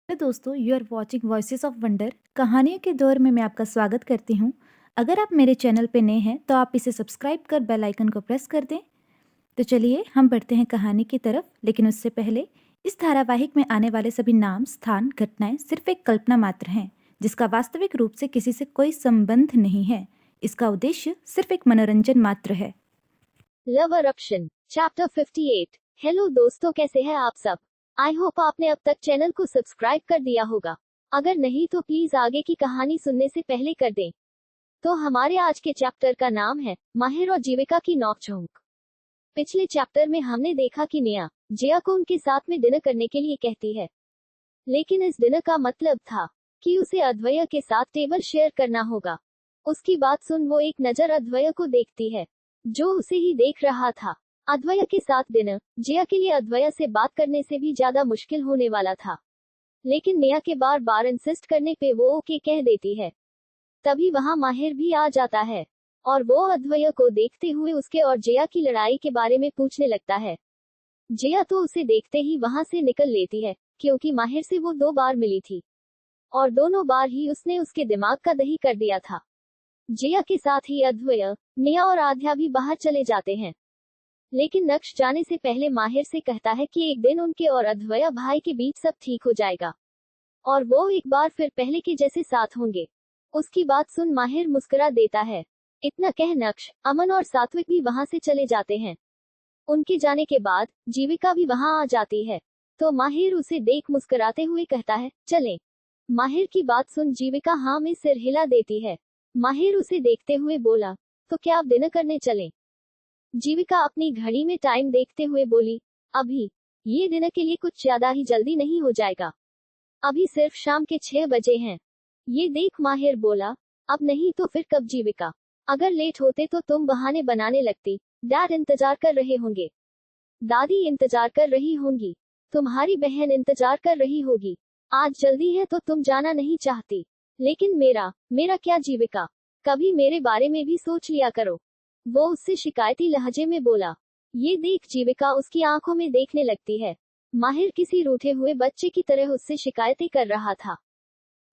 Hello दोस्तों, you are watching voices of wonder. कहानियों के दौर में मैं आपका स्वागत करती हूँ। अगर आप मेरे चैनल पे नए हैं तो आप इसे सब्सक्राइब कर बेल आइकन को प्रेस कर दें। तो चलिए हम बढ़ते हैं कहानी की तरफ, लेकिन उससे पहले इस धारावाहिक में आने वाले सभी नाम, स्थान, घटनाएं सिर्फ एक कल्पना मात्र हैं, जिसका वास्तविक रूप से किसी से कोई संबंध नहीं है। इसका उद्देश्य सिर्फ एक मनोरंजन मात्र है। Love eruption chapter 58। हेलो दोस्तों, कैसे हैं आप सब। आई होप आपने अब तक चैनल को सब्सक्राइब कर दिया होगा। अगर नहीं तो प्लीज आगे की कहानी सुनने से पहले कर दें। तो हमारे आज के चैप्टर का नाम है माहिर और जीविका की नोकझोंक। पिछले चैप्टर में हमने देखा कि नेहा जिया को उनके साथ में डिनर करने के लिए कहती है, लेकिन इस डिनर का मतलब था कि उसे अद्वैय के साथ टेबल शेयर करना होगा। उसकी बात सुन वो एक नजर अद्वैय को देखती है, जो उसे ही देख रहा था। अद्वैय के साथ डिनर जिया के लिए अद्वैय से बात करने से भी ज्यादा मुश्किल होने वाला था, लेकिन नेहा के बार बार इंसिस्ट करने पे वो ओके कह देती है। तभी वहां माहिर भी आ जाता है और वो अद्वैय को देखते हुए उसके और जिया की लड़ाई के बारे में पूछने लगता है। जिया तो उसे देखते ही वहां से निकल लेती है, क्योंकि माहिर से वो 2 बार मिली थी और दोनों बार ही उसने उसके दिमाग का दही कर दिया था। जिया के साथ ही अद्वैय, नेहा और आध्या भी बाहर चले जाते हैं, लेकिन नक्श जाने से पहले माहिर से कहता है कि एक दिन उनके और अद्वैय भाई के बीच सब ठीक हो जाएगा और वो एक बार फिर पहले के जैसे साथ होंगे। उसकी बात सुन माहिर मुस्कुरा देता है। इतना कह नक्श, अमन और सात्विक भी वहां से चले जाते हैं। उनके जाने के बाद जीविका भी वहां आ जाती है, तो माहिर उसे देख मुस्कुराते हुए कहता है, चलें। माहिर की बात सुन जीविका हाँ में सिर हिला देती है। माहिर उसे देखते हुए बोला, तो क्या आप डिनर करने चलें? जीविका अपनी घड़ी में टाइम देखते हुए बोली, अभी ये डिनर के लिए कुछ ज्यादा ही जल्दी नहीं हो जाएगा। अभी सिर्फ शाम के 6 बजे हैं। ये देख माहिर बोला, अब नहीं तो फिर कब जीविका? अगर लेट होते तो तुम बहाने बनाने लगती। डैड इंतजार कर रहे होंगे, दादी इंतजार कर रही होंगी, तुम्हारी बहन इंतजार कर रही होगी। आज जल्दी है तो तुम जाना नहीं चाहती, लेकिन मेरा मेरा क्या जीविका, कभी मेरे बारे में भी सोच लिया करो। वो उससे शिकायती लहजे में बोला। ये देख जीविका उसकी आंखों में देखने लगती है। माहिर किसी रूठे हुए बच्चे की तरह उससे शिकायतें कर रहा था।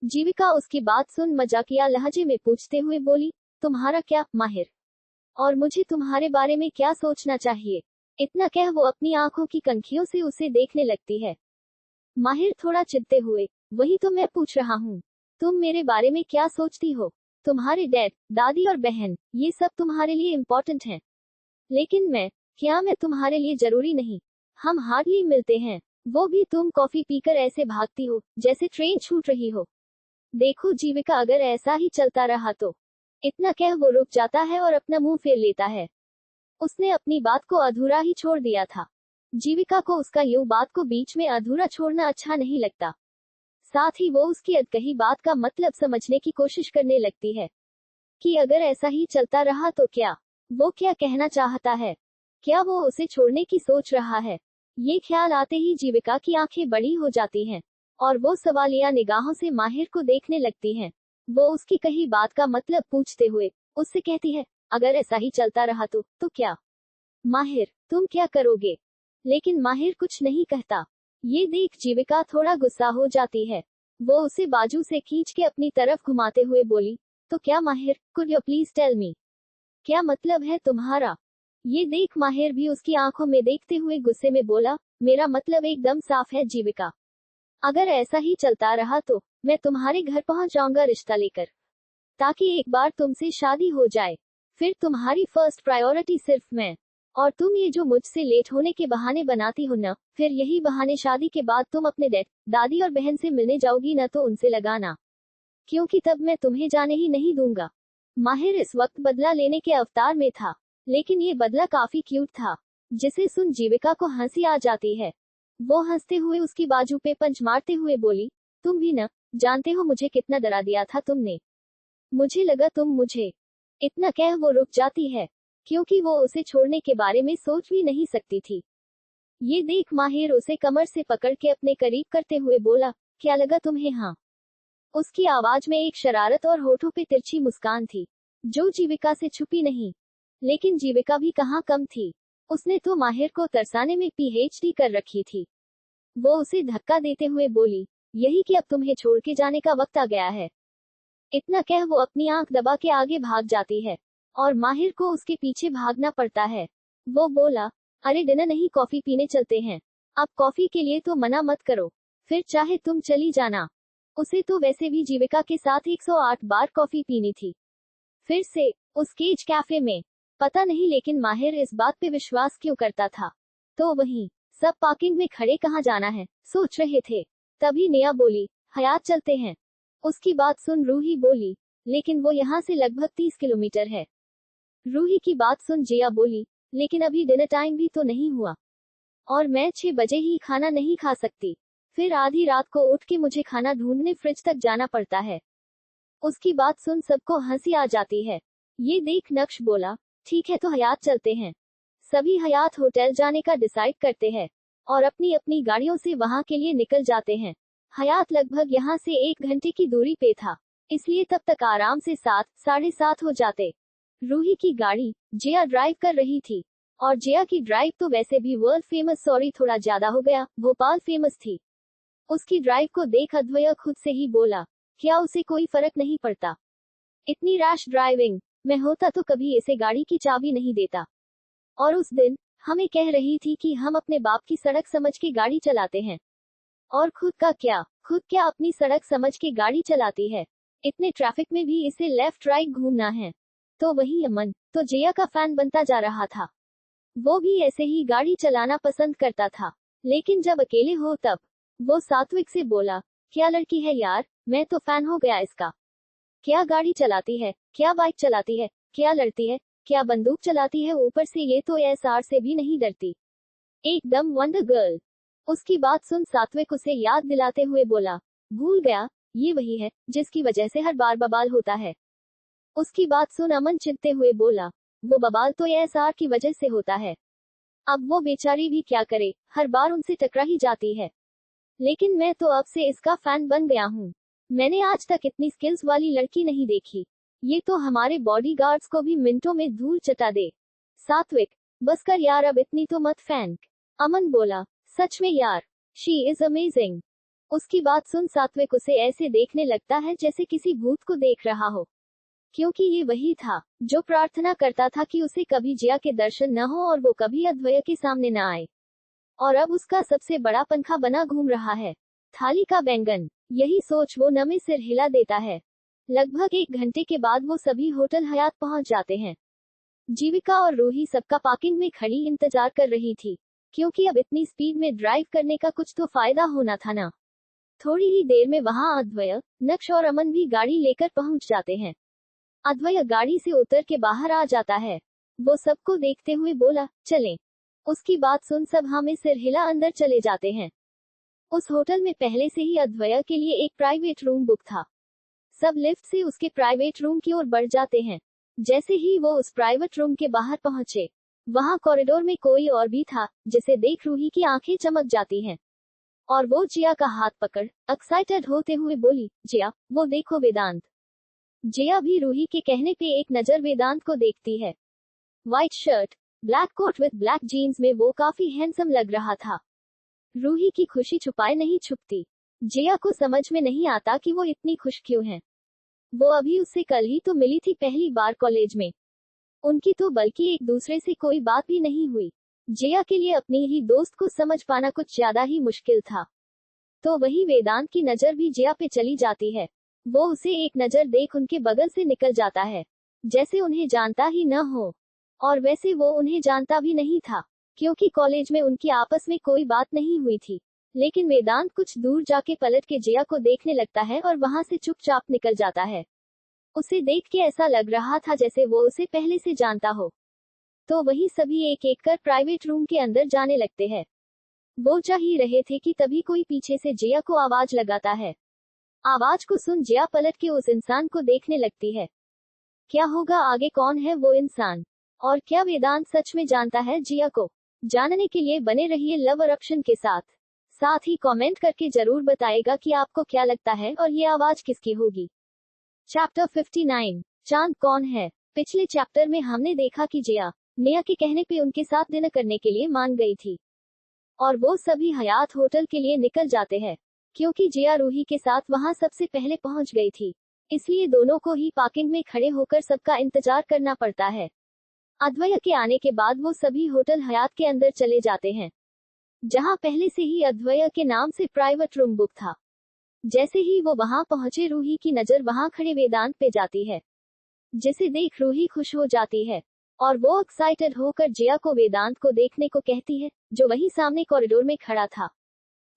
जीविका उसकी बात सुन मजाकिया लहजे में पूछते हुए बोली, तुम्हारा क्या माहिर, और मुझे तुम्हारे बारे में क्या सोचना चाहिए? इतना कह वो अपनी आंखों की कनखियों से उसे देखने लगती है। माहिर थोड़ा चिढ़ते हुए, वही तो मैं पूछ रहा हूँ, तुम मेरे बारे में क्या सोचती हो? तुम्हारे डैड, दादी और बहन, ये सब तुम्हारे लिए इम्पोर्टेंट हैं, लेकिन मैं तुम्हारे लिए जरूरी नहीं। हम हार्डली मिलते हैं, वो भी तुम कॉफी पीकर ऐसे भागती हो जैसे ट्रेन छूट रही हो। देखो जीविका, अगर ऐसा ही चलता रहा तो। इतना कह वो रुक जाता है और अपना मुंह फेर लेता है। उसने अपनी बात को अधूरा ही छोड़ दिया था। जीविका को उसका यूं बात को बीच में अधूरा छोड़ना अच्छा नहीं लगता। साथ ही वो उसकी अधकही बात का मतलब समझने की कोशिश करने लगती है कि अगर ऐसा ही चलता रहा तो वो क्या कहना चाहता है? क्या वो उसे छोड़ने की सोच रहा है? ये ख्याल आते ही जीविका की आंखें बड़ी हो जाती हैं और वो सवालिया निगाहों से माहिर को देखने लगती हैं। वो उसकी कही बात का मतलब पूछते हुए उससे कहती है, अगर ऐसा ही चलता रहा तो क्या? माहिर, तुम क्या करोगे? लेकिन माहिर कुछ नहीं कहता। ये देख जीविका थोड़ा गुस्सा हो जाती है। वो उसे बाजू से खींच के अपनी तरफ घुमाते हुए बोली, तो क्या Mahir, could you please tell me, क्या मतलब है तुम्हारा? ये देख माहिर भी उसकी आंखों में देखते हुए गुस्से में बोला, मेरा मतलब एकदम साफ है जीविका। अगर ऐसा ही चलता रहा तो मैं तुम्हारे घर पहुंच जाऊंगा रिश्ता लेकर, ताकि एक बार तुमसे शादी हो जाए। फिर तुम्हारी फर्स्ट प्रायोरिटी सिर्फ मैं, और तुम ये जो मुझसे लेट होने के बहाने बनाती हो ना, फिर यही बहाने शादी के बाद तुम अपने डैड, दादी और बहन से मिलने जाओगी ना, तो उनसे लगाना, क्योंकि तब मैं तुम्हें जाने ही नहीं दूंगा। माहिर इस वक्त बदला लेने के अवतार में था, लेकिन ये बदला काफी क्यूट था, जिसे सुन जीविका को हंसी आ जाती है। वो हंसते हुए उसकी बाजू पे पंच मारते हुए बोली, तुम भी ना जानते हो मुझे कितना डरा दिया था तुमने, मुझे लगा तुम मुझे। इतना कह वो रुक जाती है, क्योंकि वो उसे छोड़ने के बारे में सोच भी नहीं सकती थी। ये देख माहिर उसे कमर से पकड़ के अपने करीब करते हुए बोला, क्या लगा तुम्हें? हाँ। उसकी आवाज में एक शरारत और होठों पे तिरछी मुस्कान थी, जो जीविका से छुपी नहीं। लेकिन जीविका भी कहाँ कम थी। उसने तो माहिर को तरसाने में पीएचडी कर रखी थी। वो उसे धक्का देते हुए बोली, यही कि अब तुम्हें छोड़ के जाने का वक्त आ गया है। इतना कह वो अपनी आंख दबा के आगे भाग जाती है और माहिर को उसके पीछे भागना पड़ता है। वो बोला, अरे डिनर नहीं, कॉफी पीने चलते हैं। अब कॉफी के लिए तो मना मत करो, फिर चाहे तुम चली जाना। उसे तो वैसे भी जीविका के साथ 108 बार कॉफी पीनी थी, फिर से उस केज कैफे में। पता नहीं लेकिन माहिर इस बात पे विश्वास क्यों करता था। तो वहीं सब पार्किंग में खड़े कहाँ जाना है सोच रहे थे। तभी नेहा बोली, हयात चलते हैं। उसकी बात सुन रूही बोली, लेकिन वो यहाँ से लगभग 30 किलोमीटर है। रूही की बात सुन जिया बोली, लेकिन अभी डिनर टाइम भी तो नहीं हुआ और मैं 6 बजे ही खाना नहीं खा सकती। फिर आधी रात को उठ के मुझे खाना ढूंढने फ्रिज तक जाना पड़ता है। उसकी बात सुन सबको हंसी आ जाती है। ये देख नक्श बोला, ठीक है तो हयात चलते हैं। सभी हयात होटल जाने का डिसाइड करते हैं और अपनी अपनी गाड़ियों से वहां के लिए निकल जाते हैं। हयात लगभग यहाँ से 1 घंटे की दूरी पे था, इसलिए तब तक आराम से 7, 7:30 हो जाते। रूही की गाड़ी जिया ड्राइव कर रही थी और जिया की ड्राइव तो वैसे भी वर्ल्ड फेमस, सॉरी थोड़ा ज्यादा हो गया, भोपाल फेमस थी। उसकी ड्राइव को देख अद्वैय खुद से ही बोला, क्या उसे कोई फर्क नहीं पड़ता? इतनी रैश ड्राइविंग, मैं होता तो कभी इसे गाड़ी की चाबी नहीं देता। और उस दिन हमें कह रही थी कि हम अपने बाप की सड़क समझ के गाड़ी चलाते हैं, और खुद क्या अपनी सड़क समझ के गाड़ी चलाती है। इतने ट्रैफिक में भी इसे लेफ्ट राइट घूमना है। तो वही अमन तो जिया का फैन बनता जा रहा था। वो भी ऐसे ही गाड़ी चलाना पसंद करता था, लेकिन जब अकेले हो तब वो सात्विक से बोला, क्या लड़की है यार, मैं तो फैन हो गया इसका। क्या गाड़ी चलाती है, क्या बाइक चलाती है, क्या लड़ती है, क्या बंदूक चलाती है, ऊपर से ये तो एसआर से भी नहीं डरती, एकदम वंडर गर्ल। उसकी बात सुन सात्विक उसे याद दिलाते हुए बोला, भूल गया, ये वही है जिसकी वजह से हर बार बवाल होता है। उसकी बात सुन अमन चिढ़ते हुए बोला, वो बवाल तो एसआर की वजह से होता है। अब वो बेचारी भी क्या करे, हर बार उनसे टकरा ही जाती है। लेकिन मैं तो अब से इसका फैन बन गया हूँ। मैंने आज तक इतनी स्किल्स वाली लड़की नहीं देखी। ये तो हमारे बॉडीगार्ड्स को भी मिनटों में धूल चटा दे। सात्विक, बस कर यार, अब इतनी तो मत फैंक। अमन बोला, सच में यार, शी इज अमेजिंग। उसकी बात सुन सात्विक उसे ऐसे देखने लगता है जैसे किसी भूत को देख रहा हो, क्योंकि ये वही था जो प्रार्थना करता था कि उसे कभी जिया के दर्शन न हो और वो कभी अद्वैय के सामने न आए। और अब उसका सबसे बड़ा पंखा बना घूम रहा है, थाली का बैंगन। यही सोच वो नमे सिर हिला देता है। लगभग 1 घंटे के बाद वो सभी होटल हयात पहुंच जाते हैं। जीविका और रूही सबका पार्किंग में खड़ी इंतजार कर रही थी, क्योंकि अब इतनी स्पीड में ड्राइव करने का कुछ तो फायदा होना था ना। थोड़ी ही देर में वहां अद्वैय, नक्श और अमन भी गाड़ी लेकर पहुंच जाते हैं। अद्वैय गाड़ी से उतर के बाहर आ जाता है। वो सबको देखते हुए बोला, चलें। उसकी बात सुन सब हमें सिर हिला अंदर चले जाते हैं। उस होटल में पहले से ही अद्वैय के लिए एक प्राइवेट रूम बुक था। सब लिफ्ट से उसके प्राइवेट रूम की ओर बढ़ जाते हैं। जैसे ही वो उस प्राइवेट रूम के बाहर पहुंचे, वहां कॉरिडोर में कोई और भी था, जिसे देख रूही की आंखें चमक जाती हैं। और वो जिया का हाथ पकड़ एक्साइटेड होते हुए बोली, जिया, वो देखो वेदांत। जिया भी रूही के कहने पे एक नजर वेदांत को देखती है। White shirt, black coat with black jeans में वो काफी हैंडसम लग रहा था। रूही की खुशी छुपाए नहीं छुपती। जिया को समझ में नहीं आता कि वो इतनी खुश क्यों है। वो अभी उससे कल ही तो मिली थी पहली बार कॉलेज में। उनकी तो बल्कि एक दूसरे से कोई बात भी नहीं हुई। जिया के लिए अपनी ही दोस्त को समझ पाना कुछ ज्यादा ही मुश्किल था। तो वही वेदांत की नजर भी जिया पे चली जाती है। वो उसे एक नजर देख उनके बगल से निकल जाता है, जैसे उन्हें जानता ही न हो। और वैसे वो उन्हें जानता भी नहीं था, क्योंकि कॉलेज में उनकी आपस में कोई बात नहीं हुई थी। लेकिन वेदांत कुछ दूर जाके पलट के जिया को देखने लगता है और वहां से चुपचाप निकल जाता है। उसे देख के ऐसा लग रहा था जैसे वो उसे पहले से जानता हो। तो वही सभी एक एक कर प्राइवेट रूम के अंदर जाने लगते हैं। वो जा ही रहे थे कि तभी कोई पीछे से जिया को आवाज लगाता है। आवाज को सुन जिया पलट के उस इंसान को देखने लगती है। क्या होगा आगे, कौन है वो इंसान, और क्या वेदांत सच में जानता है जिया को? जानने के लिए बने रहिए लव eruption के साथ। साथ ही कमेंट करके जरूर बताएगा कि आपको क्या लगता है और ये आवाज किसकी होगी। चैप्टर 59, चांद कौन है। पिछले चैप्टर में हमने देखा कि जिया नेहा के कहने पे उनके साथ डिनर करने के लिए मान गई थी और वो सभी हयात होटल के लिए निकल जाते हैं। क्योंकि जिया रूही के साथ वहां सबसे पहले पहुंच गई थी, इसलिए दोनों को ही पार्किंग में खड़े होकर सबका इंतजार करना पड़ता है। अद्वैय के आने के बाद वो सभी होटल हयात के अंदर चले जाते हैं, जहां पहले से ही अद्वैय के नाम से प्राइवेट रूम बुक था। जैसे ही वो वहां पहुंचे, रूही की नजर वहां खड़े वेदांत पे जाती है, जिसे देख रूही खुश हो जाती है और वो एक्साइटेड होकर जिया को वेदांत को देखने को कहती है, जो वहीं सामने कॉरिडोर में खड़ा था।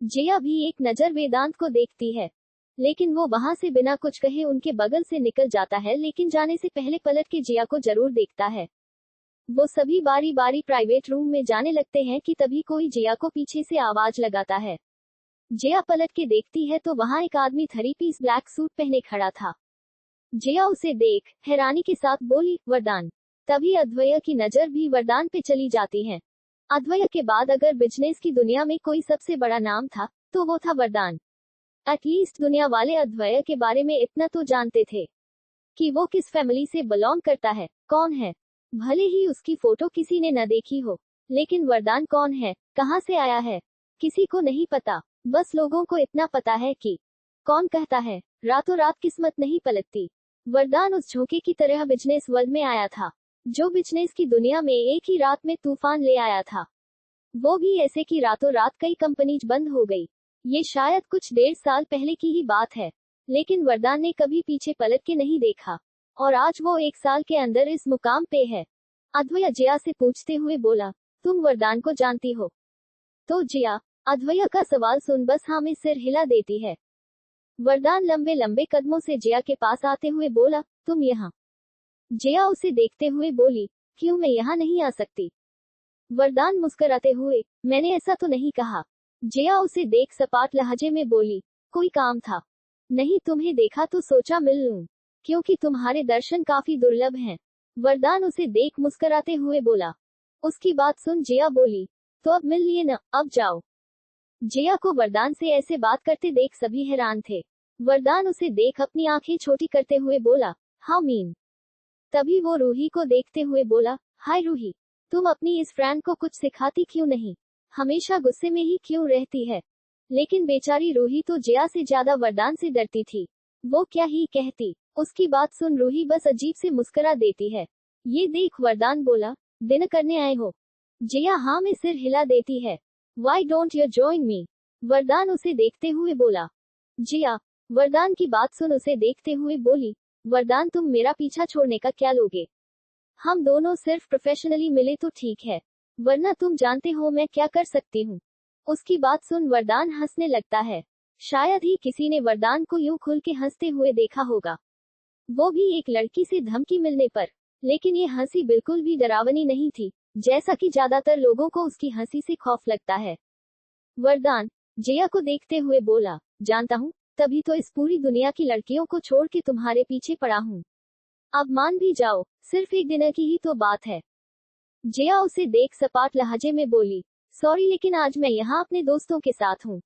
जिया भी एक नजर वेदांत को देखती है, लेकिन वो वहां से बिना कुछ कहे उनके बगल से निकल जाता है, लेकिन जाने से पहले पलट के जिया को जरूर देखता है। वो सभी बारी बारी प्राइवेट रूम में जाने लगते हैं कि तभी कोई जिया को पीछे से आवाज लगाता है। जिया पलट के देखती है तो वहां एक आदमी 3 पीस ब्लैक सूट पहने खड़ा था। जिया उसे देख हैरानी के साथ बोली, वरदान। तभी अद्वैय की नजर भी वरदान पे चली जाती है। अद्वैय के बाद अगर बिजनेस की दुनिया में कोई सबसे बड़ा नाम था तो वो था वरदान। एटलीस्ट दुनिया वाले अद्वैय के बारे में इतना तो जानते थे कि वो किस फैमिली से बिलोंग करता है, कौन है। भले ही उसकी फोटो किसी ने न देखी हो, लेकिन वरदान कौन है, कहां से आया है, किसी को नहीं पता। बस लोगों को इतना पता है कि कौन कहता है रातों रात किस्मत नहीं पलटती। वरदान उस झोंके की तरह बिजनेस वर्ल्ड में आया था, जो बिजनेस की दुनिया में एक ही रात में तूफान ले आया था। वो भी ऐसे कि रातों रात कई कंपनीज बंद हो गई। ये शायद कुछ 1.5 साल पहले की ही बात है, लेकिन वरदान ने कभी पीछे पलट के नहीं देखा और आज वो 1 साल के अंदर इस मुकाम पे है। अद्वैय जिया से पूछते हुए बोला, तुम वरदान को जानती हो? तो जिया अद्वैय का सवाल सुन बस हाँ में सिर हिला देती है। वरदान लंबे लंबे कदमों से जिया के पास आते हुए बोला, तुम यहाँ? जिया उसे देखते हुए बोली, क्यों, मैं यहाँ नहीं आ सकती? वरदान मुस्कुराते हुए, मैंने ऐसा तो नहीं कहा। जिया उसे देख सपाट लहजे में बोली, कोई काम था? नहीं, तुम्हें देखा तो सोचा मिल लूं, क्योंकि तुम्हारे दर्शन काफी दुर्लभ हैं। वरदान उसे देख मुस्कुराते हुए बोला। उसकी बात सुन जिया बोली, तो अब मिल लिए न, अब जाओ। जिया को वरदान से ऐसे बात करते देख सभी हैरान थे। वरदान उसे देख अपनी आंखें छोटी करते हुए बोला, हाउ मीन। तभी वो रूही को देखते हुए बोला, हाय रूही, तुम अपनी इस फ्रेंड को कुछ सिखाती क्यों नहीं, हमेशा गुस्से में ही क्यों रहती है? लेकिन बेचारी रूही तो जिया से ज्यादा वरदान से डरती थी, वो क्या ही कहती। उसकी बात सुन रूही बस अजीब से मुस्कुरा देती है। ये देख वरदान बोला, डिनर करने आए हो? जिया हाँ में सिर हिला देती है। Why don't you join me? वरदान उसे देखते हुए बोला। जिया वरदान की बात सुन उसे देखते हुए बोली, वरदान तुम मेरा पीछा छोड़ने का क्या लोगे? हम दोनों सिर्फ प्रोफेशनली मिले तो ठीक है, वरना तुम जानते हो मैं क्या कर सकती हूँ। उसकी बात सुन वरदान हंसने लगता है। शायद ही किसी ने वरदान को यूं खुल के हंसते हुए देखा होगा, वो भी एक लड़की से धमकी मिलने पर। लेकिन ये हंसी बिल्कुल भी डरावनी नहीं थी, जैसा कि ज्यादातर लोगों को उसकी हंसी से खौफ लगता है। वरदान जिया को देखते हुए बोला, जानता हूँ, तभी तो इस पूरी दुनिया की लड़कियों को छोड़ के तुम्हारे पीछे पड़ा हूँ। अब मान भी जाओ, सिर्फ एक डिनर की ही तो बात है। जिया उसे देख सपाट लहजे में बोली, सॉरी लेकिन आज मैं यहाँ अपने दोस्तों के साथ हूँ,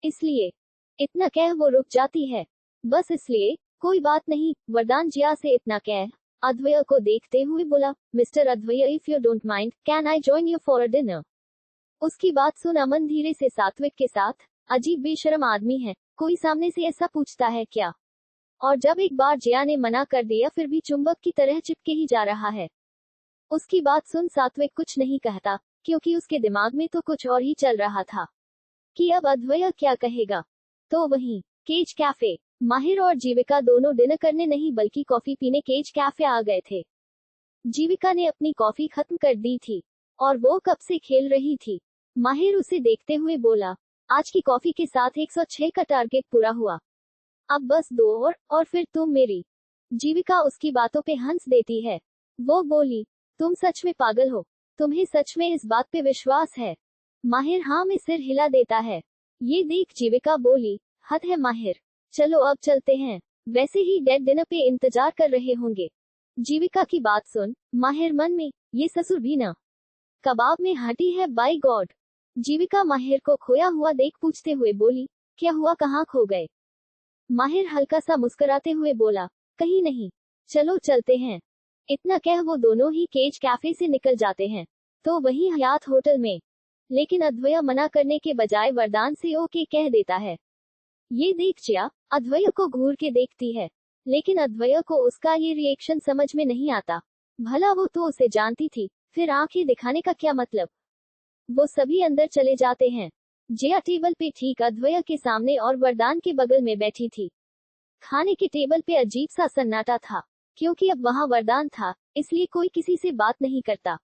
इसलिए। इतना कह वो रुक जाती है। बस इसलिए, कोई बात नहीं। वरदान जिया से इतना कह अद्वैय को देखते हुए बोला, mister Advay, if you don't mind can I join you for a dinner? उसकी बात सुन अमन धीरे से सात्विक के साथ, अजीब बेशर्म आदमी है, कोई सामने से ऐसा पूछता है क्या? और जब एक बार जिया ने मना कर दिया फिर भी चुंबक की तरह चिपके ही जा रहा है। उसकी बात सुन सात्विक कुछ नहीं कहता, क्योंकि उसके दिमाग में तो कुछ और ही चल रहा था कि अब अद्वैय क्या कहेगा। तो वहीं केज कैफे, माहिर और जीविका दोनों डिनर करने नहीं बल्कि कॉफी पीने केज कैफे आ गए थे। जीविका ने अपनी कॉफी खत्म कर दी थी और वो कब से खेल रही थी। माहिर उसे देखते हुए बोला, आज की कॉफी के साथ 106 का टारगेट पूरा हुआ, अब बस 2 और फिर तुम मेरी। जीविका उसकी बातों पे हंस देती है। वो बोली, तुम सच में पागल हो, तुम्हें सच में इस बात पे विश्वास है? माहिर हाँ में सिर हिला देता है। ये देख जीविका बोली, हद है माहिर, चलो अब चलते हैं, वैसे ही डैड डिनर पे इंतजार कर रहे होंगे। जीविका की बात सुन माहिर मन में, ये ससुर भी ना कबाब में हटी है, बाय गॉड। जीविका माहिर को खोया हुआ देख पूछते हुए बोली, क्या हुआ, कहाँ खो गए? माहिर हल्का सा मुस्कुराते हुए बोला, कहीं नहीं, चलो चलते हैं। इतना कह वो दोनों ही केज कैफे से निकल जाते हैं। तो वही हयात होटल में, लेकिन अद्वैय मना करने के बजाय वरदान से ओके कह देता है। ये देख जिया अद्वैय को घूर के देखती है, लेकिन अद्वैय को उसका ये रिएक्शन समझ में नहीं आता। भला वो तो उसे जानती थी, फिर आंखें दिखाने का क्या मतलब। वो सभी अंदर चले जाते हैं। जिया टेबल पे ठीक अद्वैय के सामने और वरदान के बगल में बैठी थी। खाने के टेबल पे अजीब सा सन्नाटा था, क्योंकि अब वहां वरदान था, इसलिए कोई किसी से बात नहीं करता।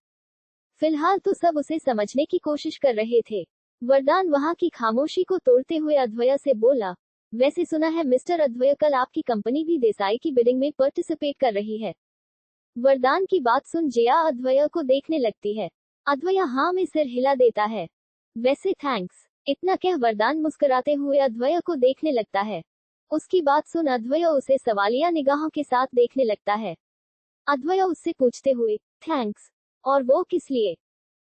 फिलहाल तो सब उसे समझने की कोशिश कर रहे थे। वरदान वहां की खामोशी को तोड़ते हुए अद्वैय से बोला, वैसे सुना है मिस्टर अद्वैय कल आपकी कंपनी भी देसाई की बिडिंग में पार्टिसिपेट कर रही है। वरदान की बात सुन जिया अद्वैय को देखने लगती है। अद्वैय हाँ में सिर हिला देता है। वैसे थैंक्स, इतना कह वरदान मुस्कुराते हुए अद्वैय को देखने लगता है। उसकी बात सुन अद्वैय उसे सवालिया निगाहों के साथ देखने लगता है। अद्वैय उससे पूछते हुए, थैंक्स, और वो किस लिए?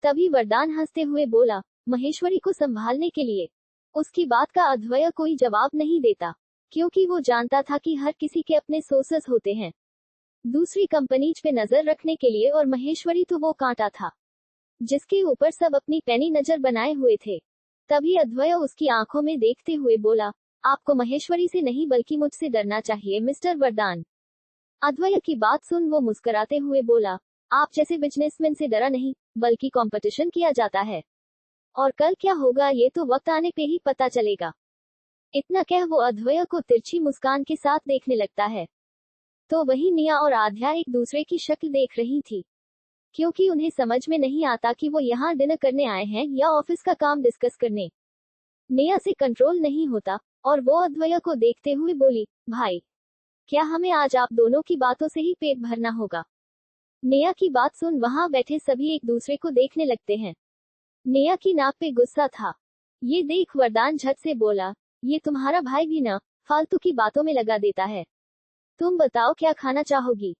तभी वरदान हंसते हुए बोला, महेश्वरी को संभालने के लिए। उसकी बात का अद्वैय कोई जवाब नहीं देता, क्योंकि वो जानता था कि हर किसी के अपने सोर्सेस होते हैं दूसरी कंपनीज पे नजर रखने के लिए, और महेश्वरी तो वो कांटा था जिसके ऊपर सब अपनी पैनी नजर बनाए हुए थे। तभी अद्वैय उसकी आंखों में देखते हुए बोला, आपको महेश्वरी से नहीं बल्कि मुझसे डरना चाहिए मिस्टर वरदान। अद्वैय की बात सुन वो मुस्कुराते हुए बोला, आप जैसे बिजनेसमैन से डरा नहीं, बल्कि कंपटीशन किया जाता है, और कल क्या होगा ये तो वक्त आने पे ही पता चलेगा। इतना कह वो अद्वैय को तिरछी मुस्कान के साथ देखने लगता है। तो वही निया और आध्या एक दूसरे की शक्ल देख रही थी, क्योंकि उन्हें समझ में नहीं आता कि वो यहाँ डिनर करने आए हैं या ऑफिस का काम डिस्कस करने। निया से कंट्रोल नहीं होता, और वो अद्वैय को देखते हुए बोली, भाई, क्या हमें आज आप दोनों की बातों से ही पेट भरना होगा? निया की बात सुन वहां बैठे सभी एक दूसरे को देखने लगते हैं। निया की नाक पे गुस्सा था। ये देख वरदान झट से बोला, ये तुम्हारा भाई भी ना फालतू की बातों में लगा देता है। तुम बताओ क्या खाना चाहोगी?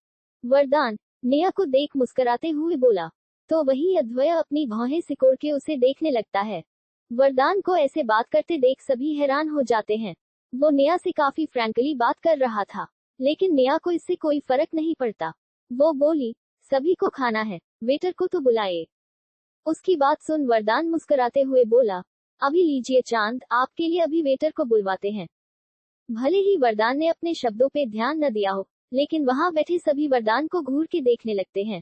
वरदान निया को देख मुस्कुराते हुए बोला। तो वही अद्वैय अपनी भौहें सिकोड़ के उसे देखने लगता है। वरदान को ऐसे बात करते देख सभी हैरान हो जाते हैं। वो निया से काफी फ्रैंकली बात कर रहा था, लेकिन निया को इससे कोई फर्क नहीं पड़ता। वो बोली, सभी को खाना है, वेटर को तो बुलाए। उसकी बात सुन वरदान मुस्कुराते हुए बोला, अभी लीजिए चांद, आपके लिए अभी वेटर को बुलवाते हैं। भले ही वरदान ने अपने शब्दों पे ध्यान न दिया हो, लेकिन वहां बैठे सभी वरदान को घूर के देखने लगते हैं।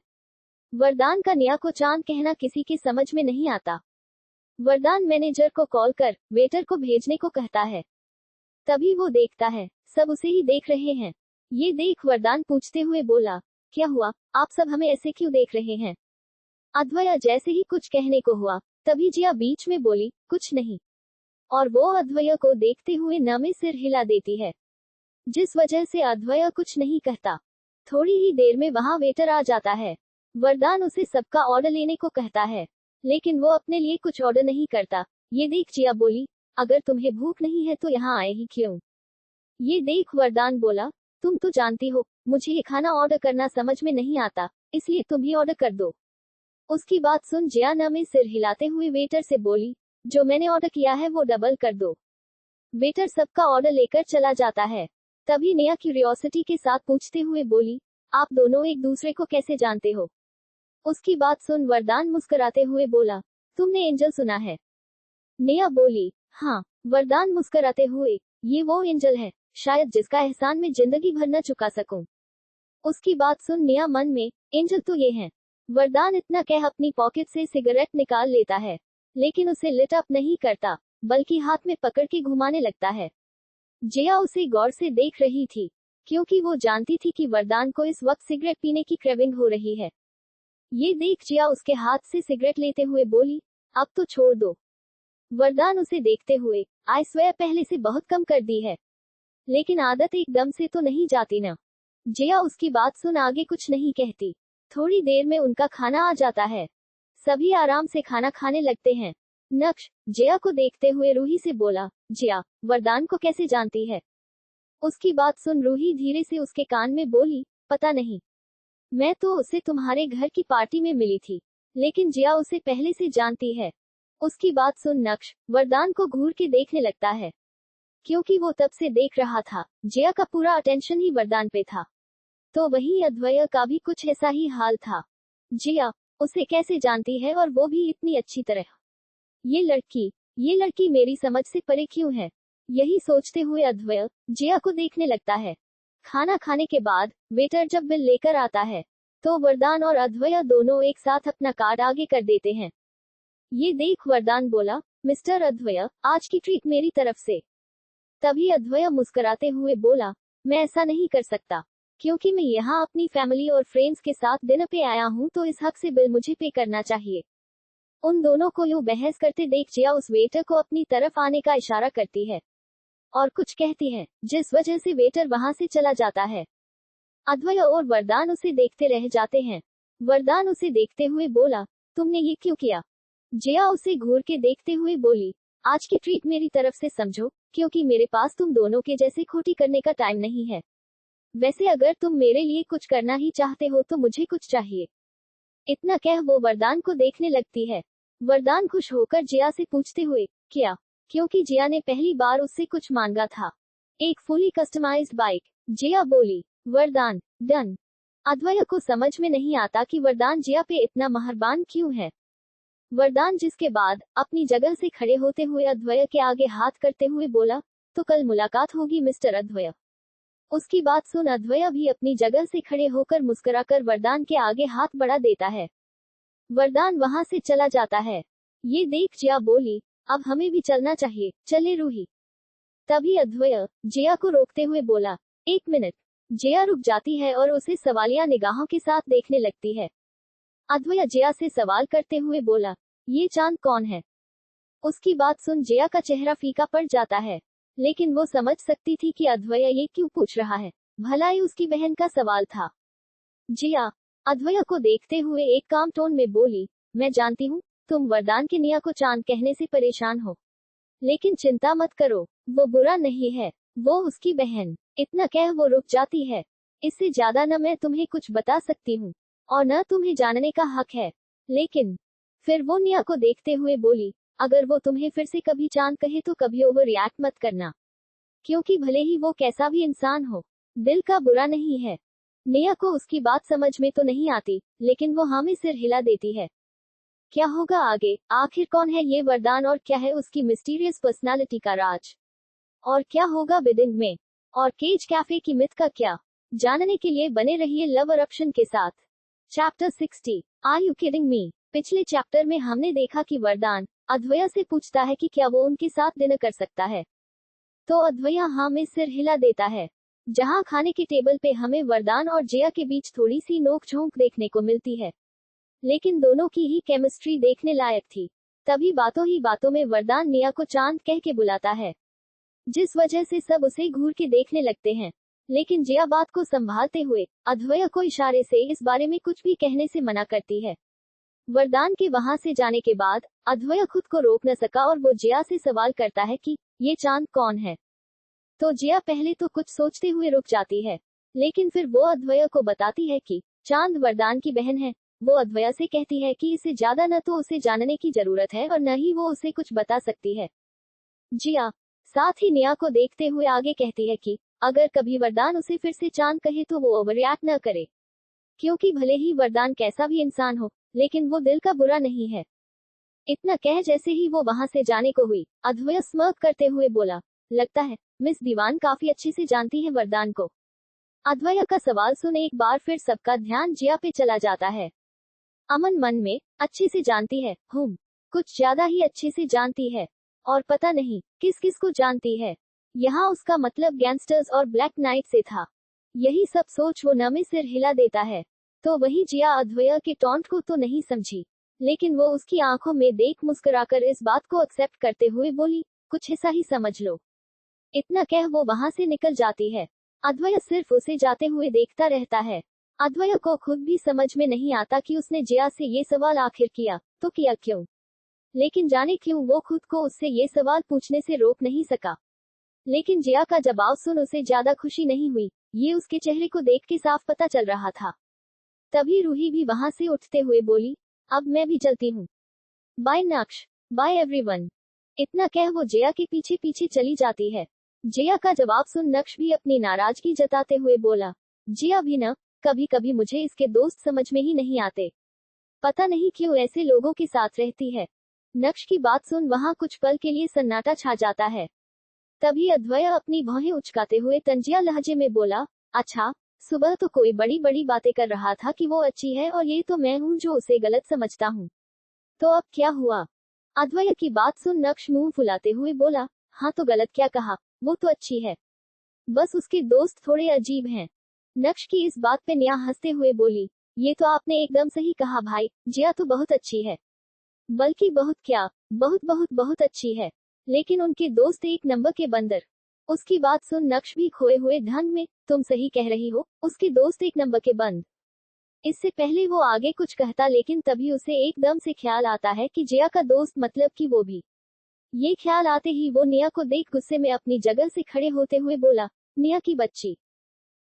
वरदान का निया को चांद कहना किसी के समझ में नहीं आता। वरदान मैनेजर को कॉल कर वेटर को भेजने को कहता है। तभी वो देखता है सब उसे ही देख रहे हैं। ये देख वरदान पूछते हुए बोला, क्या हुआ, आप सब हमें ऐसे क्यों देख रहे हैं? अद्वैय जैसे ही कुछ कहने को हुआ, तभी जिया बीच में बोली, कुछ नहीं, और वो अद्वैय को देखते हुए न में सिर हिला देती है, जिस वजह से अद्वैय कुछ नहीं कहता। थोड़ी ही देर में वहां वेटर आ जाता है। वरदान उसे सबका ऑर्डर लेने को कहता है, लेकिन वो अपने लिए कुछ ऑर्डर नहीं करता। ये देख जिया बोली, अगर तुम्हें भूख नहीं है तो यहाँ आए ही क्यों? ये देख वरदान बोला, तुम तो जानती हो मुझे ये खाना ऑर्डर करना समझ में नहीं आता, इसलिए तुम ही ऑर्डर कर दो। उसकी बात सुन जिया न में सिर हिलाते हुए वेटर से बोली, जो मैंने ऑर्डर किया है वो डबल कर दो। वेटर सबका ऑर्डर लेकर चला जाता है। तभी निया क्यूरियोसिटी के साथ पूछते हुए बोली, आप दोनों एक दूसरे को कैसे जानते हो? उसकी बात सुन वरदान मुस्कुराते हुए बोला, तुमने एंजल सुना है? निया बोली, हाँ। वरदान मुस्कुराते हुए, ये वो एंजल है शायद जिसका एहसान मैं जिंदगी भर न चुका सकूं। उसकी बात सुन निया मन में, एंजल तो ये हैं। वरदान इतना कह अपनी पॉकेट से सिगरेट निकाल लेता है, लेकिन उसे लिट अप नहीं करता, बल्कि हाथ में पकड़ के घुमाने लगता है। जिया उसे गौर से देख रही थी, क्योंकि वो जानती थी कि वरदान को इस वक्त सिगरेट पीने की क्रेविंग हो रही है। ये देख जिया उसके हाथ से सिगरेट लेते हुए बोली, अब तो छोड़ दो। वरदान उसे देखते हुए, आई स्वेयर पहले से बहुत कम कर दी है, लेकिन आदत एकदम से तो नहीं जाती ना। जिया उसकी बात सुन आगे कुछ नहीं कहती। थोड़ी देर में उनका खाना आ जाता है। सभी आराम से खाना खाने लगते हैं। नक्श जिया को देखते हुए रूही से बोला, जिया, वरदान को कैसे जानती है? उसकी बात सुन रूही धीरे से उसके कान में बोली, पता नहीं, मैं तो उसे तुम्हारे घर की पार्टी में मिली थी, लेकिन जिया उसे पहले से जानती है। उसकी बात सुन नक्श वरदान को घूर के देखने लगता है, क्योंकि वो तब से देख रहा था जिया का पूरा अटेंशन ही वरदान पे था। तो वही अद्वैय का भी कुछ ऐसा ही हाल था। जिया उसे कैसे जानती है, और वो भी इतनी अच्छी तरह? ये लड़की मेरी समझ से परे क्यों है? यही सोचते हुए अद्वय जिया को देखने लगता है। खाना खाने के बाद वेटर जब बिल लेकर आता है तो वरदान और अद्वय दोनों एक साथ अपना कार्ड आगे कर देते हैं। ये देख वरदान बोला, मिस्टर अद्वय, आज की ट्रीट मेरी तरफ से। तभी अद्वय मुस्कुराते हुए बोला, मैं ऐसा नहीं कर सकता, क्योंकि मैं यहाँ अपनी फैमिली और फ्रेंड्स के साथ डिनर पे आया हूँ, तो इस हक से बिल मुझे पे करना चाहिए। उन दोनों को यूं बहस करते देख जिया उस वेटर को अपनी तरफ आने का इशारा करती है और कुछ कहती है, जिस वजह से वेटर वहां से चला जाता है। अद्वय और वरदान उसे देखते रह जाते हैं। वरदान उसे देखते हुए बोला, तुमने ये क्यों किया? जिया उसे घूर के देखते हुए बोली, आज की ट्रीट मेरी तरफ से समझो, क्योंकि मेरे पास तुम दोनों के जैसे खोटी करने का टाइम नहीं है। वैसे अगर तुम मेरे लिए कुछ करना ही चाहते हो तो मुझे कुछ चाहिए। इतना कह वो वरदान को देखने लगती है। वरदान खुश होकर जिया से पूछते हुए, क्या? क्योंकि जिया ने पहली बार उससे कुछ मांगा था, एक फुली कस्टमाइज्ड बाइक। जिया बोली, वरदान, डन। अद्वय को समझ में नहीं आता कि वरदान जिया पे इतना मेहरबान क्यों है। वरदान जिसके बाद अपनी जगह से खड़े होते हुए अद्वय के आगे हाथ करते हुए बोला, तो कल मुलाकात होगी मिस्टर अद्वय। उसकी बात सुन अद्वय भी अपनी जगह से खड़े होकर मुस्कुराकर वरदान के आगे हाथ बढ़ा देता है। वरदान वहां से चला जाता है। ये देख जिया बोली, अब हमें भी चलना चाहिए, चले रूही। तभी अद्वय जिया को रोकते हुए बोला, एक मिनट। जिया रुक जाती है और उसे सवालिया निगाहों के साथ देखने लगती है। अद्वय जिया से सवाल करते हुए बोला, ये चांद कौन है? उसकी बात सुन जिया का चेहरा फीका पड़ जाता है, लेकिन वो समझ सकती थी कि अद्वय ये क्यों पूछ रहा है, भला ही उसकी बहन का सवाल था। जिया अद्वय को देखते हुए एक काम टोन में बोली, मैं जानती हूँ तुम वरदान के निया को चांद कहने से परेशान हो, लेकिन चिंता मत करो, वो बुरा नहीं है, वो उसकी बहन। इतना कह वो रुक जाती है। इससे ज्यादा न मैं तुम्हें कुछ बता सकती हूँ और न तुम्हें जानने का हक है। लेकिन फिर वो निया को देखते हुए बोली, अगर वो तुम्हें फिर से कभी चांद कहे तो कभी ओवर रिएक्ट मत करना, क्योंकि भले ही वो कैसा भी इंसान हो, दिल का बुरा नहीं है। निया को उसकी बात समझ में तो नहीं आती, लेकिन वो हाँ में सिर हिला देती है। क्या होगा आगे? आखिर कौन है ये वरदान और क्या है उसकी मिस्टीरियस पर्सनालिटी का राज? और क्या होगा बिडिंग में? और केज कैफे की मिथ का क्या? जानने के लिए बने रहिए लव अरप्शन के साथ। Chapter 60, are you kidding me? पिछले चैप्टर में हमने देखा कि वरदान अद्वय से पूछता है कि क्या वो उनके साथ डिनर कर सकता है, तो अद्वय हाँ में सिर हिला देता है। जहां खाने के टेबल पे हमें वरदान और जिया के बीच थोड़ी सी नोक-झोंक देखने को मिलती है, लेकिन दोनों की ही केमिस्ट्री देखने लायक थी। तभी बातों ही बातों में वरदान निया को चांद कह के बुलाता है, जिस वजह से सब उसे घूर के देखने लगते हैं। लेकिन जिया बात को संभालते हुए अद्वय को इशारे से इस बारे में कुछ भी कहने से मना करती है। वरदान के वहां से जाने के बाद अद्वय खुद को रोक न सका और वो जिया से सवाल करता है कि ये चांद कौन है। तो जिया पहले तो कुछ सोचते हुए रुक जाती है, लेकिन फिर वो अद्वय को बताती है कि चांद वरदान की बहन है। वो अद्वय से कहती है कि इसे ज्यादा न तो उसे जानने की जरूरत है और न ही वो उसे कुछ बता सकती है। जिया साथ ही निया को देखते हुए आगे कहती है कि अगर कभी वरदान उसे फिर से चांद कहे तो वो ओवररिएक्ट न करे, क्योंकि भले ही वरदान कैसा भी इंसान हो, लेकिन वो दिल का बुरा नहीं है। इतना कह जैसे ही वो वहां से जाने को हुई, अद्वय स्mirk करते हुए बोला, लगता है मिस दीवान काफी अच्छे से जानती है वरदान को। अद्वय का सवाल सुन एक बार फिर सबका ध्यान जिया पे चला जाता है। अमन मन में, अच्छे से जानती है, कुछ ज्यादा ही अच्छे से जानती है, और पता नहीं किस किस को जानती है। यहाँ उसका मतलब गैंगस्टर्स और ब्लैक नाइट से था। यही सब सोच वो न में सिर हिला देता है। तो वही जिया अद्वय के टॉन्ट को तो नहीं समझी, लेकिन वो उसकी आंखों में देख मुस्कुराकर इस बात को एक्सेप्ट करते हुए बोली, कुछ ऐसा ही समझ लो। इतना कह वो वहां से निकल जाती है। अद्वय सिर्फ उसे जाते हुए देखता रहता है। अद्वय को खुद भी समझ में नहीं आता कि उसने जिया से ये सवाल आखिर किया तो किया क्यों, लेकिन जाने क्यों वो खुद को उससे ये सवाल पूछने से रोक नहीं सका। लेकिन जिया का जवाब सुन उसे ज्यादा खुशी नहीं हुई, ये उसके चेहरे को देख के साफ पता चल रहा था। तभी रूही भी वहां से उठते हुए बोली, अब मैं भी चलती हूँ, बाय नक्श, बाय एवरीवन। इतना कह वो जिया के पीछे पीछे चली जाती है। जिया का जवाब सुन नक्श भी अपनी नाराजगी जताते हुए बोला, जिया भी न, कभी कभी मुझे इसके दोस्त समझ में ही नहीं आते, पता नहीं क्यों ऐसे लोगों के साथ रहती है। नक्श की बात सुन वहां कुछ पल के लिए सन्नाटा छा जाता है। तभी अद्वैय अपनी भौहें उचकाते हुए तंजिया लहजे में बोला, अच्छा, सुबह तो कोई बड़ी बड़ी बातें कर रहा था कि वो अच्छी है और ये तो मैं हूँ जो उसे गलत समझता हूँ। तो अब क्या हुआ? अद्वैय की बात सुन नक्श मुंह फुलाते हुए बोला, हाँ तो गलत क्या कहा, वो तो अच्छी है, बस उसके दोस्त थोड़े अजीब हैं। नक्श की इस बात पे नेहा हंसते हुए बोली, ये तो आपने एकदम सही कहा भाई, जिया तो बहुत अच्छी है, बल्कि बहुत क्या, बहुत बहुत बहुत अच्छी है, लेकिन उनके दोस्त एक नंबर के बंदर। उसकी बात सुन नक्श भी खोए हुए ढंग में, तुम सही कह रही हो, उसके दोस्त एक नंबर के बंद। इससे पहले वो आगे कुछ कहता लेकिन तभी उसे एकदम से ख्याल आता है कि जिया का दोस्त मतलब कि वो भी। ये ख्याल आते ही वो निया को देख गुस्से में अपनी जगह से खड़े होते हुए बोला, निया की बच्ची,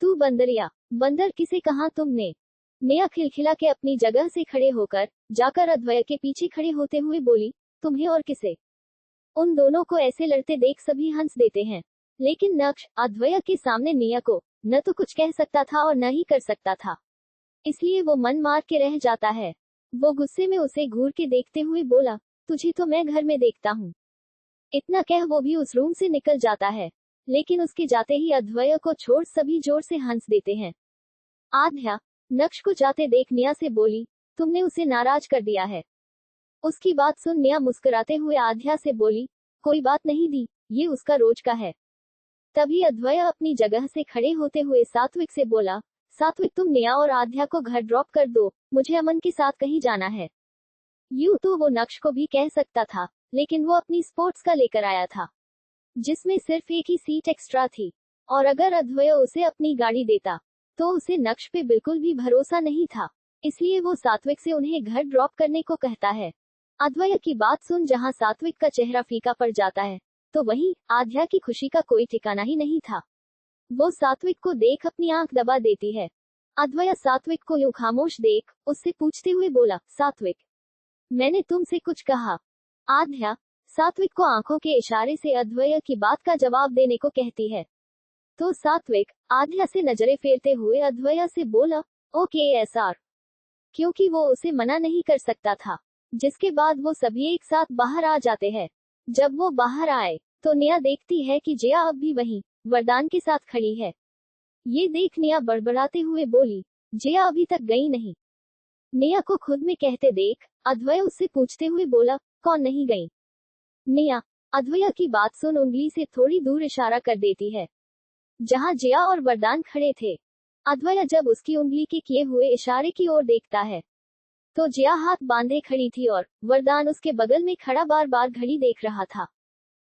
तू बंदरिया, बंदर किसे कहा तुमने? निया खिलखिला के अपनी जगह से खड़े होकर जाकर अद्वैय के पीछे खड़े होते हुए बोली, तुम्हें और किसे? उन दोनों को ऐसे लड़ते देख सभी हंस देते हैं, लेकिन नक्श अद्वैय के सामने निया को न तो कुछ कह सकता था और न ही कर सकता था, इसलिए वो मन मार के रह जाता है। वो गुस्से में उसे घूर के देखते हुए बोला, तुझे तो मैं घर में देखता हूँ। इतना कह वो भी उस रूम से निकल जाता है, लेकिन उसके जाते ही अद्वैय को छोड़ सभी जोर से हंस देते हैं। आध्या नक्श को जाते देख निया से बोली, तुमने उसे नाराज कर दिया है। उसकी बात सुन निया मुस्कुराते हुए आध्या से बोली, कोई बात नहीं दी, ये उसका रोज का है। तभी अद्वैय अपनी जगह से खड़े होते हुए सात्विक से बोला, सात्विक तुम निया और आध्या को घर ड्रॉप कर दो, मुझे अमन के साथ कहीं जाना है। यूं तो वो नक्श को भी कह सकता था, लेकिन वो अपनी स्पोर्ट्स का लेकर आया था, जिसमें सिर्फ एक ही सीट एक्स्ट्रा थी, और अगर अद्वैय उसे अपनी गाड़ी देता तो उसे नक्श पे बिल्कुल भी भरोसा नहीं था, इसलिए वो सात्विक से उन्हें घर ड्रॉप करने को कहता है। अद्वैय की बात सुन जहां सात्विक का चेहरा फीका पड़ जाता है, तो वहीं आध्या की खुशी का कोई ठिकाना ही नहीं था। वो सात्विक को देख अपनी आंख दबा देती है। अद्वैय सात्विक को यूं खामोश देख उससे पूछते हुए बोला, सात्विक, मैंने तुमसे कुछ कहा? आध्या सात्विक को आंखों के इशारे से अद्वैय की बात का जवाब देने को कहती है। तो सात्विक आध्या से नजरें फेरते हुए अद्वैय से बोला, ओके एसआर, क्योंकि वो उसे मना नहीं कर सकता था। जिसके बाद वो सभी एक साथ बाहर आ जाते हैं। जब वो बाहर आए तो निया देखती है कि जिया अब भी वहीं वरदान के साथ खड़ी है। ये देख निया बड़बड़ाते हुए बोली, जिया अभी तक गई नहीं। निया को खुद में कहते देख अद्वैय उससे पूछते हुए बोला, कौन नहीं गई? निया अद्वैय की बात सुन उंगली से थोड़ी दूर इशारा कर देती है, जहां जिया और वरदान खड़े थे। अद्वैय जब उसकी उंगली के किए हुए इशारे की ओर देखता है तो जिया हाथ बांधे खड़ी थी और वरदान उसके बगल में खड़ा बार बार घड़ी देख रहा था।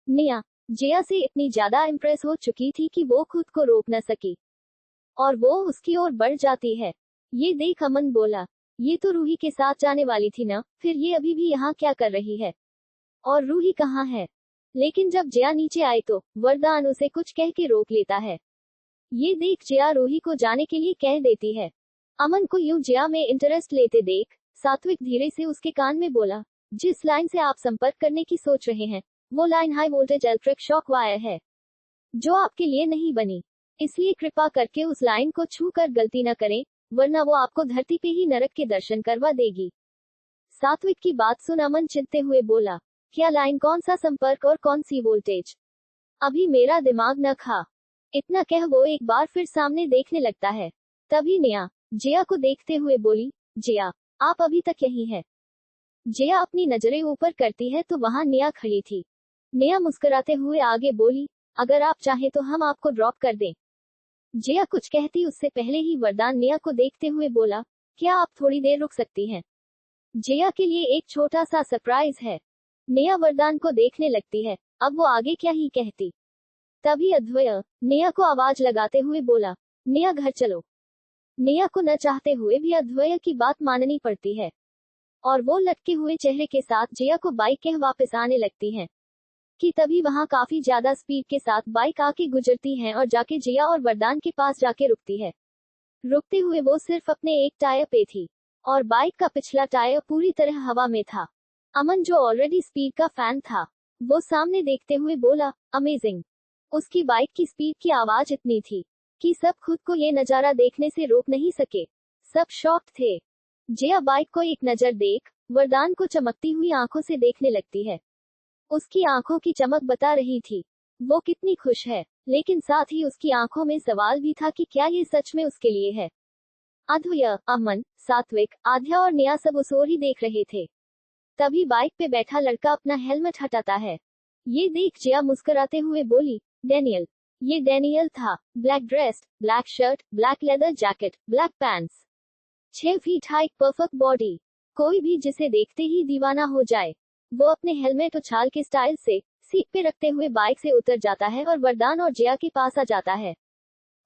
निया जिया से इतनी ज्यादा इम्प्रेस हो चुकी थी कि वो खुद को रोक न सकी और वो उसकी ओर बढ़ जाती है। ये देख अमन बोला, ये तो रूही के साथ जाने वाली थी ना, फिर ये अभी भी यहाँ क्या कर रही है? और रूही कहाँ है? लेकिन जब जिया नीचे आई तो वरदान उसे कुछ कह के रोक लेता है। ये देख जिया रूही को जाने के लिए कह देती है। अमन को यूं जिया में इंटरेस्ट लेते देख सात्विक धीरे से उसके कान में बोला, जिस लाइन से आप संपर्क करने की सोच रहे हैं वो line high voltage electric shock wire है, जो आपके लिए नहीं बनी, इसलिए कृपा करके उस लाइन को छू कर गलती न करें, वरना वो आपको धरती पे ही नरक के दर्शन करवा देगी। सात्विक की बात सुन अमन चिंते हुए बोला, क्या लाइन, कौन सा संपर्क और कौन सी वोल्टेज? अभी मेरा दिमाग न खा। इतना कह वो एक बार फिर सामने देखने लगता है। तभी निया जिया को देखते हुए बोली, जिया आप अभी तक यहीं हैं? जिया अपनी नजरें ऊपर करती है तो वहां निया खड़ी थी। निया मुस्कुराते हुए आगे बोली, अगर आप चाहें तो हम आपको ड्रॉप कर दें। जिया कुछ कहती उससे पहले ही वरदान निया को देखते हुए बोला, क्या आप थोड़ी देर रुक सकती हैं? जिया के लिए एक छोटा सा सरप्राइज है। निया वरदान को देखने लगती है, अब वो आगे क्या ही कहती। तभी अद्वैय निया को आवाज लगाते हुए बोला, निया घर चलो। निया को न चाहते हुए भी अद्वैय की बात माननी पड़ती है और वो लटके हुए चेहरे के साथ जिया को बाइक कह वापस आने लगती हैं कि तभी वहां काफी ज्यादा स्पीड के साथ बाइक आके गुजरती है और जाके जिया और वरदान के पास जाके रुकती है। रुकते हुए वो सिर्फ अपने एक टायर पे थी और बाइक का पिछला टायर पूरी तरह हवा में था। अमन जो ऑलरेडी स्पीड का फैन था वो सामने देखते हुए बोला, अमेजिंग। उसकी बाइक की स्पीड की आवाज इतनी थी कि सब खुद को ये नजारा देखने से रोक नहीं सके। सब शॉक्ड थे। जिया बाइक को एक नजर देख वरदान को चमकती हुई आंखों से देखने लगती है। उसकी आंखों की चमक बता रही थी वो कितनी खुश है, लेकिन साथ ही उसकी आंखों में सवाल भी था कि क्या ये सच में उसके लिए है। अद्वय, अमन, सात्विक, आध्या और नेहा सब उस ओर ही देख रहे थे। तभी बाइक पे बैठा लड़का अपना हेलमेट हटाता है। ये देख जया मुस्कुराते हुए बोली, डैनियल। ये डैनियल था। Black dress, black shirt, black leather jacket, black pants, 6 feet height, perfect body. कोई भी जिसे देखते ही दीवाना हो जाए। वो अपने हेलमेट उछाल के स्टाइल से सीट पे रखते हुए बाइक से उतर जाता है और वरदान और जया के पास आ जाता है।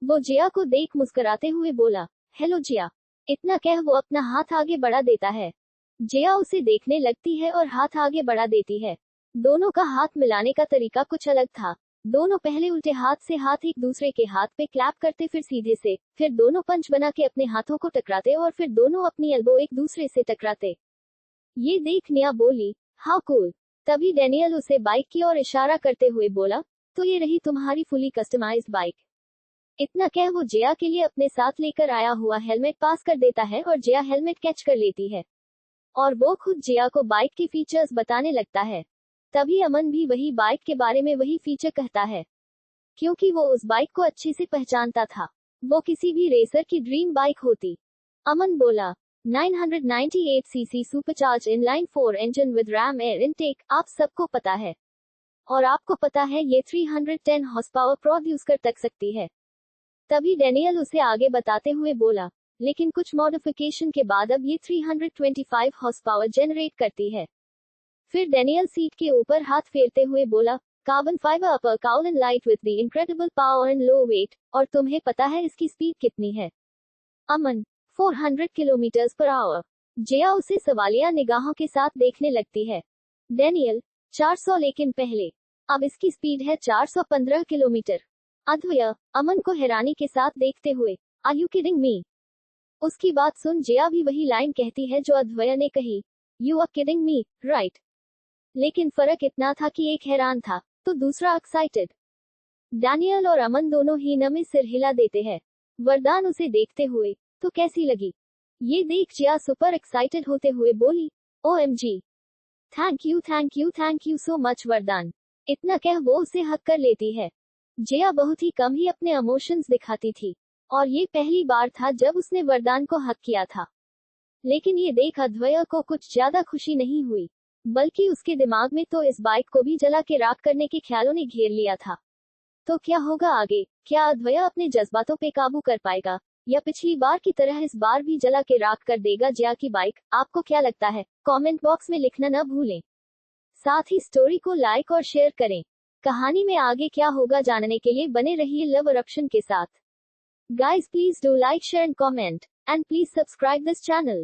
वो जया को देख मुस्कुराते हुए बोला, हेलो जया। इतना कह वो अपना हाथ आगे बढ़ा देता है। जया उसे देखने लगती है और हाथ आगे बढ़ा देती है। दोनों का हाथ मिलाने का तरीका कुछ अलग था। दोनों पहले उल्टे हाथ से हाथ एक दूसरे के हाथ पे क्लैप करते, फिर सीधे से, फिर दोनों पंच बना के अपने हाथों को टकराते और फिर दोनों अपनी एल्बो एक दूसरे से टकराते। ये देख नेहा बोली, हाउ कूल। तभी डैनियल उसे बाइक की ओर इशारा करते हुए बोला, तो ये रही तुम्हारी फुली कस्टमाइज्ड बाइक। इतना कह वो जया के लिए अपने साथ लेकर आया हुआ हेलमेट पास कर देता है और जया हेलमेट कैच कर लेती है और वो खुद जया को बाइक के फीचर्स बताने लगता है। तभी अमन भी वही बाइक के बारे में वही फीचर कहता है, क्योंकि वो उस बाइक को अच्छे से पहचानता था। वो किसी भी रेसर की ड्रीम बाइक होती। अमन बोला, 998 CC supercharge inline 4 engine with RAM air intake, आप सबको पता है। और आपको पता है ये 310 हॉर्स पावर प्रोड्यूस कर सकती है। तभी डैनियल उसे आगे बताते हुए बोला, लेकिन कुछ मॉडिफिकेशन के बाद अब ये 325 हॉर्स पावर जनरेट करती है। फिर डैनियल सीट के ऊपर हाथ फेरते हुए बोला, carbon fibre upper cowling light with the incredible power and low weight, और तुम्हें पता है इसकी स्पीड कितनी है? Aman, 400 kilometre per hour. Jaya उसे सवालिया निगाहों के साथ देखने लगती है। डैनियल, 400, लेकिन पहले। अब इसकी स्पीड है 415 किलोमीटर। अद्वय, अमन को हैरानी के साथ देखते हुए, आर यू किडिंग मी? उसकी बात सुन जया भी वही लाइन कहती है जो अद्वय ने कही, you are kidding me, right? लेकिन फर्क इतना था कि एक हैरान था तो दूसरा एक्साइटेड। डैनियल और अमन दोनों ही नमे सिर हिला देते हैं। वरदान उसे देखते हुए, तो कैसी लगी? ये देख जया सुपर एक्साइटेड होते हुए बोली, OMG, thank you so much वरदान। इतना कह वो उसे हक कर लेती है। जया बहुत ही कम ही अपने इमोशंस दिखाती थी और ये पहली बार था जब उसने वरदान को हक किया था। लेकिन ये देख अद्वय को कुछ ज्यादा खुशी नहीं हुई, बल्कि उसके दिमाग में तो इस बाइक को भी जला के राख करने के ख्यालों ने घेर लिया था। तो क्या होगा आगे? क्या अद्वय अपने जज्बातों पे काबू कर पाएगा या पिछली बार की तरह इस बार भी जला के राख कर देगा जया की बाइक? आपको क्या लगता है? कमेंट बॉक्स में लिखना न भूलें। साथ ही स्टोरी को लाइक और शेयर करें। कहानी में आगे क्या होगा जानने के लिए बने रहिए लव eruption के साथ। Guys, please do like, share and comment, and please subscribe this channel.